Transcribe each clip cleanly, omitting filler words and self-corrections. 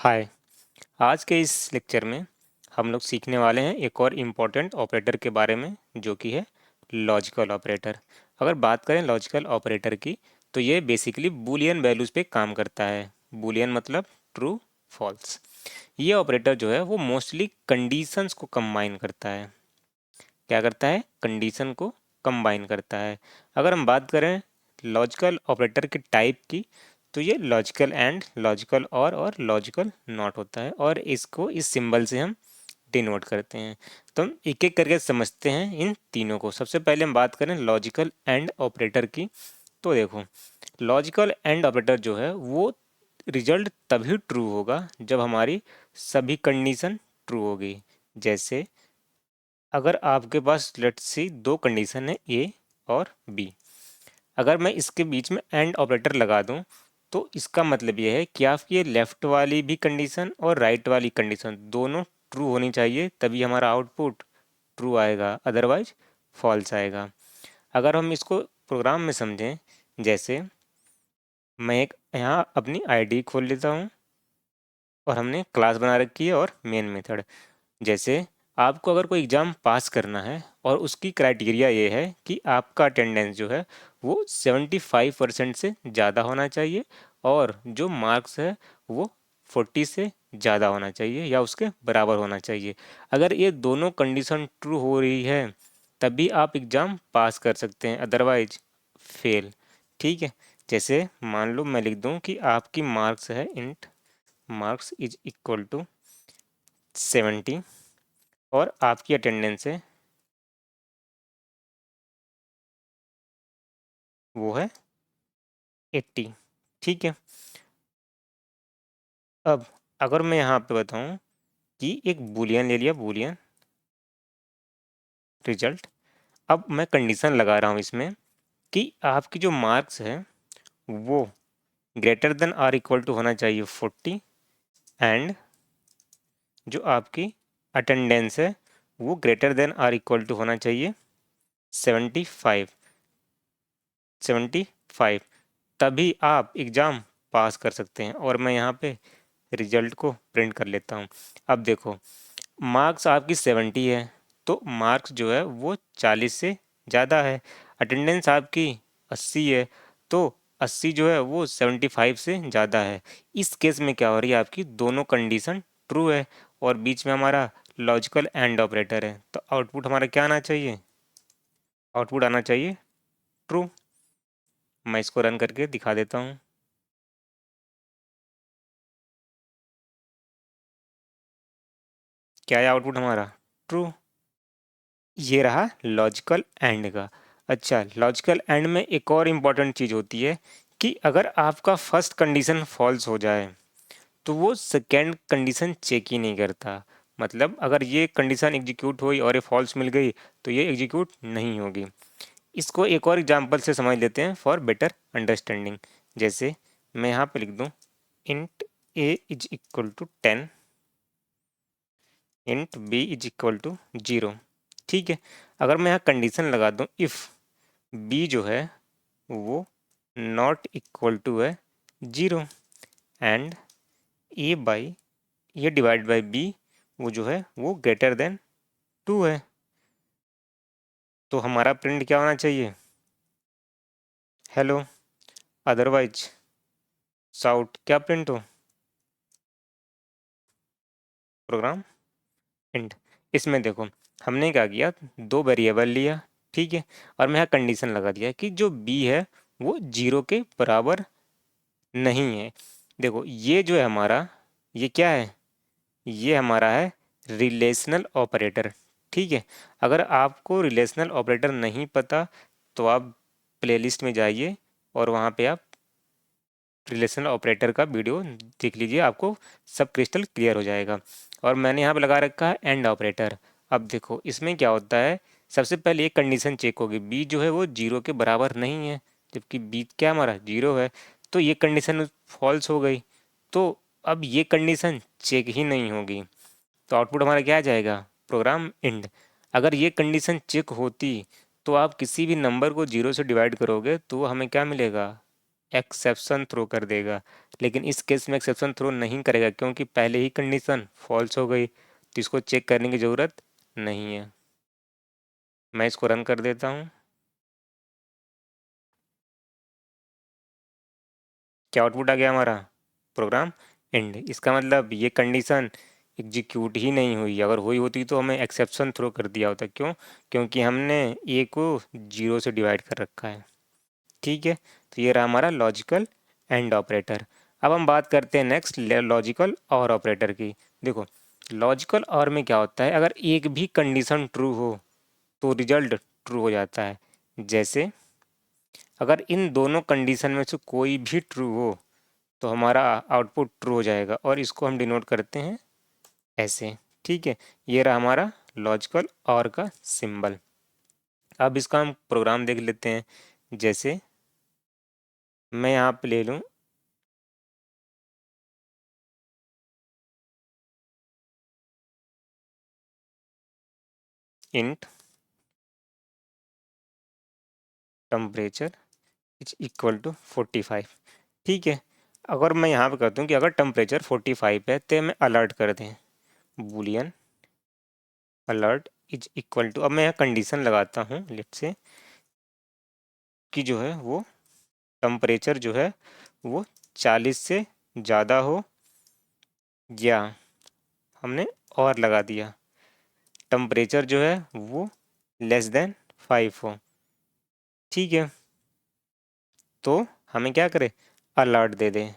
हाय। आज के इस लेक्चर में हम लोग सीखने वाले हैं एक और इम्पोर्टेंट ऑपरेटर के बारे में जो कि है लॉजिकल ऑपरेटर। अगर बात करें लॉजिकल ऑपरेटर की तो ये बेसिकली बूलियन वैल्यूज़ पे काम करता है। बूलियन मतलब ट्रू फॉल्स। ये ऑपरेटर जो है वो मोस्टली कंडीशंस को कंबाइन करता है। क्या करता है? कंडीशन को कंबाइन करता है। अगर हम बात करें लॉजिकल ऑपरेटर के टाइप की तो ये लॉजिकल एंड, लॉजिकल और लॉजिकल नॉट होता है और इसको इस सिंबल से हम डिनोट करते हैं। तो हम एक एक करके समझते हैं इन तीनों को। सबसे पहले हम बात करें लॉजिकल एंड ऑपरेटर की। तो देखो, लॉजिकल एंड ऑपरेटर जो है वो रिजल्ट तभी ट्रू होगा जब हमारी सभी कंडीशन ट्रू होगी। जैसे अगर आपके पास लेट्स सी दो कंडीशन है ए और बी, अगर मैं इसके बीच में एंड ऑपरेटर लगा दूं तो इसका मतलब ये है कि आपकी ये लेफ़्ट वाली भी कंडीशन और राइट वाली कंडीशन दोनों ट्रू होनी चाहिए, तभी हमारा आउटपुट ट्रू आएगा, अदरवाइज फॉल्स आएगा। अगर हम इसको प्रोग्राम में समझें, जैसे मैं एक यहाँ अपनी आईडी खोल लेता हूँ और हमने क्लास बना रखी है और मेन मेथड। जैसे आपको अगर कोई एग्ज़ाम पास करना है और उसकी क्राइटेरिया ये है कि आपका अटेंडेंस जो है वो 75% से ज़्यादा होना चाहिए और जो मार्क्स है वो 40 से ज़्यादा होना चाहिए या उसके बराबर होना चाहिए। अगर ये दोनों कंडीशन ट्रू हो रही है तभी आप एग्ज़ाम पास कर सकते हैं, अदरवाइज फेल। ठीक है। जैसे मान लो मैं लिख दूं कि आपकी मार्क्स है int marks is equal to 70 और आपकी अटेंडेंस है वो है 80। ठीक है। अब अगर मैं यहाँ पे बताऊँ कि एक बूलियन ले लिया, बूलियन रिजल्ट। अब मैं कंडीशन लगा रहा हूँ इसमें कि आपकी जो मार्क्स है वो greater than or equal to होना चाहिए 40 एंड जो आपकी अटेंडेंस है वो greater than or equal to होना चाहिए 75। 75 तभी आप एग्ज़ाम पास कर सकते हैं। और मैं यहाँ पे रिजल्ट को प्रिंट कर लेता हूँ। अब देखो, मार्क्स आपकी 70 है तो मार्क्स जो है वो 40 से ज़्यादा है। अटेंडेंस आपकी 80 है तो 80 जो है वो 75 से ज़्यादा है। इस केस में क्या हो रही है, आपकी दोनों कंडीशन ट्रू है और बीच में हमारा लॉजिकल एंड ऑपरेटर है, तो आउटपुट हमारा क्या आना चाहिए? आउटपुट आना चाहिए ट्रू। मैं इसको रन करके दिखा देता हूँ। क्या है आउटपुट हमारा? ट्रू। ये रहा लॉजिकल एंड का। अच्छा, लॉजिकल एंड में एक और इम्पॉर्टेंट चीज़ होती है कि अगर आपका फर्स्ट कंडीशन फॉल्स हो जाए तो वो सेकेंड कंडीशन चेक ही नहीं करता। मतलब अगर ये कंडीशन एग्जीक्यूट हुई और ये फॉल्स मिल गई तो ये एग्जीक्यूट नहीं होगी। इसको एक और एग्जांपल से समझ लेते हैं फॉर बेटर अंडरस्टैंडिंग। जैसे मैं यहाँ पे लिख दूँ int a is equal to 10, int b is equal to 0। ठीक है। अगर मैं यहाँ कंडीशन लगा दूँ इफ़ बी जो है वो नॉट इक्वल टू है 0 एंड ए बाई ये डिवाइड बाई बी वो जो है वो ग्रेटर देन 2 है, तो हमारा प्रिंट क्या होना चाहिए? हेलो। अदरवाइज साउट क्या प्रिंट हो? Program end. इसमें देखो हमने क्या किया, दो वेरिएबल लिया, ठीक है, और मैं यहाँ कंडीशन लगा दिया कि जो बी है वो 0 के बराबर नहीं है। देखो ये जो है हमारा, ये क्या है? ये हमारा है रिलेशनल ऑपरेटर। ठीक है। अगर आपको रिलेशनल ऑपरेटर नहीं पता तो आप प्लेलिस्ट में जाइए और वहाँ पे आप रिलेशनल ऑपरेटर का वीडियो देख लीजिए, आपको सब क्रिस्टल क्लियर हो जाएगा। और मैंने यहाँ पे लगा रखा है एंड ऑपरेटर। अब देखो इसमें क्या होता है, सबसे पहले एक कंडीशन चेक होगी, बी जो है वो 0 के बराबर नहीं है, जबकि बी क्या हमारा 0 है, तो ये कंडीशन फॉल्स हो गई। तो अब ये कंडीशन चेक ही नहीं होगी, तो आउटपुट हमारा क्या आ जाएगा? Program end. अगर ये कंडीशन चेक होती तो आप किसी भी नंबर को 0 से डिवाइड करोगे तो हमें क्या मिलेगा? एक्सेप्शन थ्रो कर देगा, लेकिन इस केस में एक्सेप्शन थ्रो नहीं करेगा क्योंकि पहले ही कंडीशन फॉल्स हो गई, तो इसको चेक करने की ज़रूरत नहीं है। मैं इसको रन कर देता हूँ। क्या आउटपुट आ गया हमारा? Program end. इसका मतलब ये कंडीशन एग्जीक्यूट ही नहीं हुई। अगर हुई होती तो हमें एक्सेप्शन थ्रो कर दिया होता। क्यों? क्योंकि हमने ए को 0 से डिवाइड कर रखा है। ठीक है, तो ये रहा हमारा लॉजिकल एंड ऑपरेटर। अब हम बात करते हैं नेक्स्ट लॉजिकल और ऑपरेटर की। देखो, लॉजिकल और में क्या होता है, अगर एक भी कंडीशन ट्रू हो तो रिजल्ट ट्रू हो जाता है। जैसे अगर इन दोनों कंडीशन में से कोई भी ट्रू हो तो हमारा आउटपुट ट्रू हो जाएगा, और इसको हम डिनोट करते हैं ऐसे। ठीक है, ये रहा हमारा लॉजिकल और का सिंबल। अब इसका हम प्रोग्राम देख लेते हैं। जैसे मैं यहाँ पे ले लूँ int temperature is equal to 45। ठीक है, अगर मैं यहाँ पे करता हूँ कि अगर टेम्परेचर 45 है तो मैं अलर्ट कर दें, boolean alert is equal to, अब मैं यहाँ कंडीशन लगाता हूँ लेट से कि जो है वो टेम्परेचर जो है वो 40 से ज़्यादा हो, या हमने और लगा दिया टेम्परेचर जो है वो लेस देन 5 हो। ठीक है, तो हमें क्या करें, अलर्ट दे दें,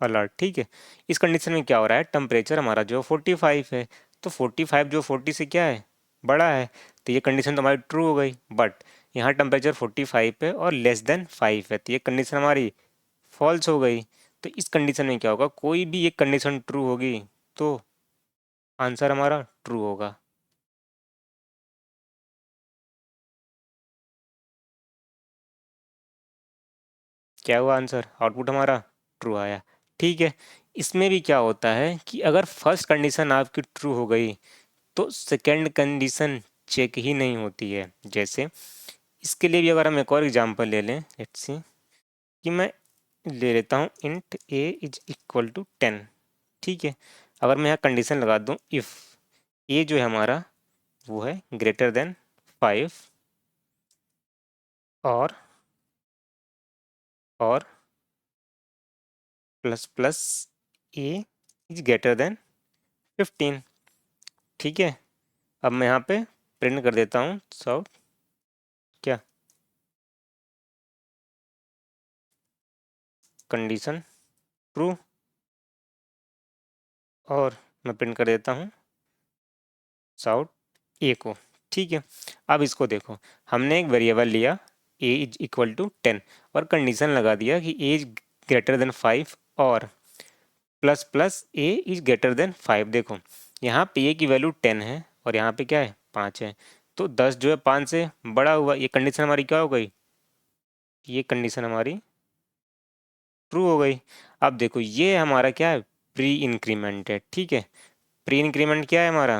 अलर्ट। ठीक है, इस कंडीशन में क्या हो रहा है, टेम्परेचर हमारा जो 45 है, तो 45 जो 40 से क्या है, बड़ा है, तो ये कंडीशन तो हमारी ट्रू हो गई। बट यहाँ टेम्परेचर 45 है और लेस देन 5 है, तो ये कंडीशन हमारी फॉल्स हो गई। तो इस कंडीशन में क्या होगा, कोई भी एक कंडीशन ट्रू होगी तो आंसर हमारा ट्रू होगा। क्या हुआ आंसर, आउटपुट हमारा ट्रू आया। ठीक है, इसमें भी क्या होता है कि अगर फर्स्ट कंडीशन आपकी ट्रू हो गई तो सेकंड कंडीशन चेक ही नहीं होती है। जैसे इसके लिए भी अगर हम एक और एग्जांपल ले लें, लेट्स सी कि मैं ले लेता हूँ int a is equal to 10। ठीक है, अगर मैं यहाँ कंडीशन लगा दूँ इफ़ ए जो है हमारा वो है ग्रेटर देन 5 और और plus plus A is greater than 15। ठीक है, अब मैं यहाँ पे प्रिंट कर देता हूँ सो क्या कंडीशन ट्रू, और मैं प्रिंट कर देता हूँ साउट ए को। ठीक है, अब इसको देखो, हमने एक वेरिएबल लिया ए इज इक्वल टू 10 और कंडीशन लगा दिया कि ए इज ग्रेटर देन 5 और plus plus A is greater than 5। देखो यहाँ पे ए की वैल्यू 10 है और यहाँ पे क्या है 5 है, तो 10 जो है 5 से बड़ा हुआ, ये कंडीशन हमारी क्या हो गई, ये कंडीशन हमारी ट्रू हो गई। अब देखो ये हमारा क्या है, प्री इंक्रीमेंट है। ठीक है, प्री इंक्रीमेंट क्या है हमारा,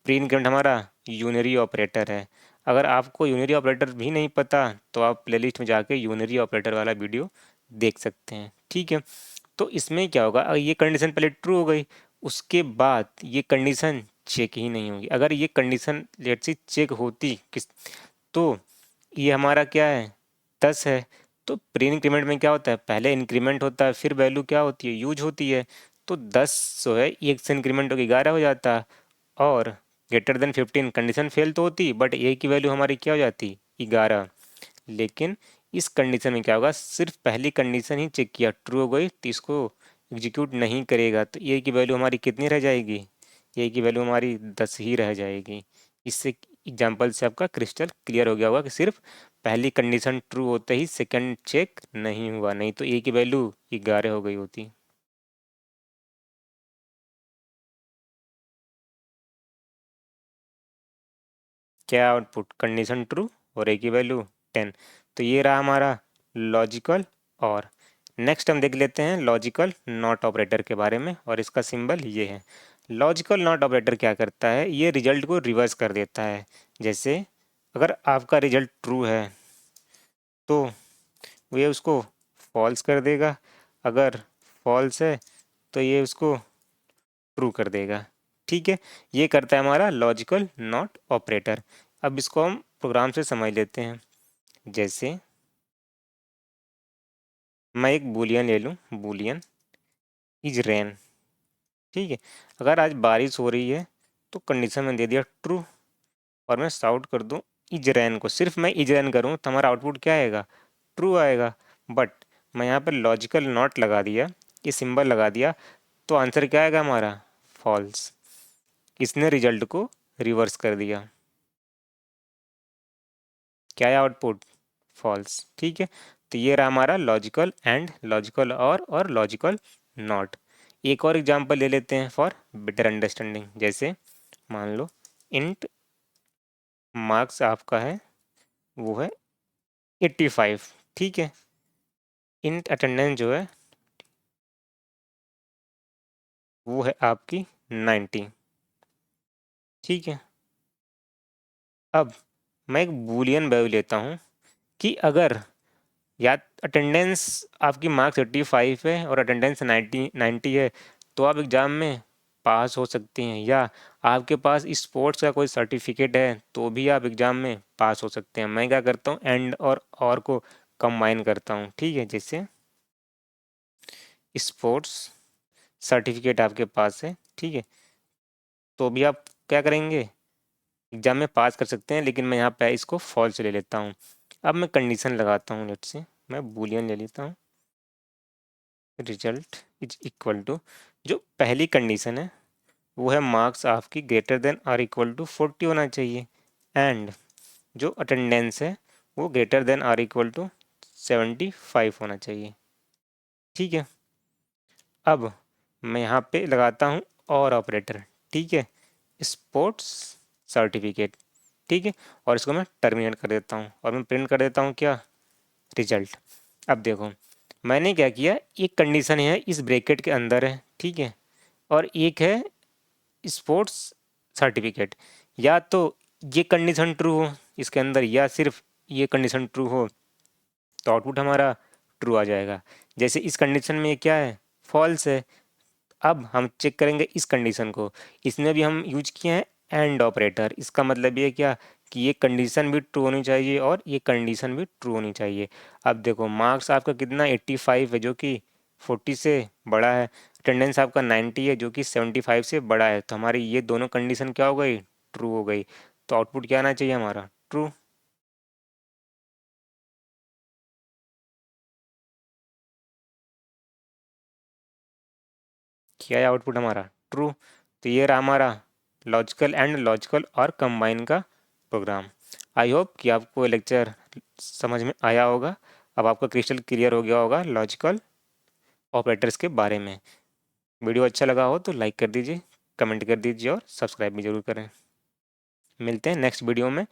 प्री इंक्रीमेंट हमारा यूनरी ऑपरेटर है। अगर आपको यूनरी ऑपरेटर भी नहीं पता तो आप प्लेलिस्ट में जाके यूनरी ऑपरेटर वाला वीडियो देख सकते हैं। ठीक है, तो इसमें क्या होगा, अगर ये कंडीशन पहले ट्रू हो गई उसके बाद ये कंडीशन चेक ही नहीं होगी। अगर ये कंडीशन लेट से चेक होती किस, तो ये हमारा क्या है 10 है, तो प्री इंक्रीमेंट में क्या होता है, पहले इंक्रीमेंट होता है फिर वैल्यू क्या होती है, यूज होती है। तो 10 जो है एक से इंक्रीमेंट होकर 11 हो जाता, और ग्रेटर देन 15 कंडीशन फेल तो होती बट ए की वैल्यू हमारी क्या हो जाती 11। लेकिन इस कंडीशन में क्या होगा, सिर्फ पहली कंडीशन ही चेक किया, ट्रू हो गई तो इसको एग्जीक्यूट नहीं करेगा, तो ए की वैल्यू हमारी कितनी रह जाएगी, ए की वैल्यू हमारी 10 ही रह जाएगी। इससे एग्जाम्पल से आपका क्रिस्टल क्लियर हो गया होगा कि सिर्फ पहली कंडीशन ट्रू होते ही सेकंड चेक नहीं हुआ, नहीं तो ए की वैल्यू 11 हो गई होती। क्या आउटपुट, कंडीशन ट्रू और ए की वैल्यू 10। तो ये रहा हमारा लॉजिकल। और नेक्स्ट हम देख लेते हैं लॉजिकल नॉट ऑपरेटर के बारे में, और इसका सिंबल ये है। लॉजिकल नॉट ऑपरेटर क्या करता है, ये रिजल्ट को रिवर्स कर देता है। जैसे अगर आपका रिजल्ट ट्रू है तो वे उसको फॉल्स कर देगा, अगर फॉल्स है तो ये उसको ट्रू कर देगा। ठीक है, ये करता है हमारा लॉजिकल नॉट ऑपरेटर। अब इसको हम प्रोग्राम से समझ लेते हैं। जैसे मैं एक बूलियन ले लूँ, बूलियन इज रेन। ठीक है, अगर आज बारिश हो रही है तो कंडीशन में दे दिया ट्रू, और मैं साउट कर दूँ इज रेन को, सिर्फ मैं इज रेन करूँ तो हमारा आउटपुट क्या आएगा, ट्रू आएगा। बट मैं यहाँ पर लॉजिकल नॉट लगा दिया, ये सिंबल लगा दिया, तो आंसर क्या आएगा हमारा, फॉल्स। इसने रिजल्ट को रिवर्स कर दिया, क्या है आउटपुट, फॉल्स। ठीक है, तो ये रहा हमारा लॉजिकल एंड, लॉजिकल और लॉजिकल नॉट। एक और एग्जांपल ले लेते हैं फॉर बेटर अंडरस्टैंडिंग। जैसे मान लो इंट मार्क्स आपका है वो है 85। ठीक है, इंट अटेंडेंस जो है वो है आपकी 90। ठीक है, अब मैं एक बूलियन वैल्यू लेता हूँ कि अगर या अटेंडेंस आपकी मार्क्स 85 है और अटेंडेंस 90 है तो आप एग्ज़ाम में पास हो सकते हैं, या आपके पास स्पोर्ट्स का कोई सर्टिफिकेट है तो भी आप एग्ज़ाम में पास हो सकते हैं। मैं क्या करता हूँ, एंड और को कंबाइन करता हूँ। ठीक है, जैसे स्पोर्ट्स सर्टिफिकेट आपके पास है, ठीक है, तो भी आप क्या करेंगे, एग्ज़ाम में पास कर सकते हैं, लेकिन मैं यहाँ पे इसको फॉल्स ले लेता हूँ। अब मैं कंडीशन लगाता हूँ, लेट से मैं बूलियन ले लेता हूँ, रिजल्ट इज इक्वल टू, जो पहली कंडीशन है वो है मार्क्स आपकी greater than or equal to 40 होना चाहिए, एंड जो अटेंडेंस है वो greater than or equal to 75 होना चाहिए। ठीक है, अब मैं यहाँ पे लगाता हूँ और ऑपरेटर। ठीक है, स्पोर्ट्स सर्टिफिकेट। ठीक है, और इसको मैं टर्मिनेट कर देता हूँ और मैं प्रिंट कर देता हूँ क्या, रिजल्ट। अब देखो मैंने क्या किया, एक कंडीशन है इस ब्रैकेट के अंदर है, ठीक है, और एक है स्पोर्ट्स सर्टिफिकेट। या तो ये कंडीशन ट्रू हो इसके अंदर, या सिर्फ ये कंडीशन ट्रू हो, तो आउटपुट हमारा ट्रू आ जाएगा। जैसे इस कंडीशन में ये क्या है, फॉल्स है। अब हम चेक करेंगे इस कंडीशन को, इसमें भी हम यूज किए हैं एंड ऑपरेटर। इसका मतलब ये क्या कि ये कंडीशन भी ट्रू होनी चाहिए और ये कंडीशन भी ट्रू होनी चाहिए। अब देखो मार्क्स आपका कितना 85 है जो कि 40 से बड़ा है, अटेंडेंस आपका 90 है जो कि 75 से बड़ा है, तो हमारी ये दोनों कंडीशन क्या हो गई, ट्रू हो गई। तो आउटपुट क्या आना चाहिए हमारा, ट्रू। क्या है आउटपुट हमारा, ट्रू। तो ये रहा हमारा लॉजिकल एंड लॉजिकल और कंबाइन का प्रोग्राम। आई होप कि आपको ये लेक्चर समझ में आया होगा। अब आपका क्रिस्टल क्लियर हो गया होगा लॉजिकल ऑपरेटर्स के बारे में। वीडियो अच्छा लगा हो तो लाइक कर दीजिए, कमेंट कर दीजिए और सब्सक्राइब भी जरूर करें। मिलते हैं नेक्स्ट वीडियो में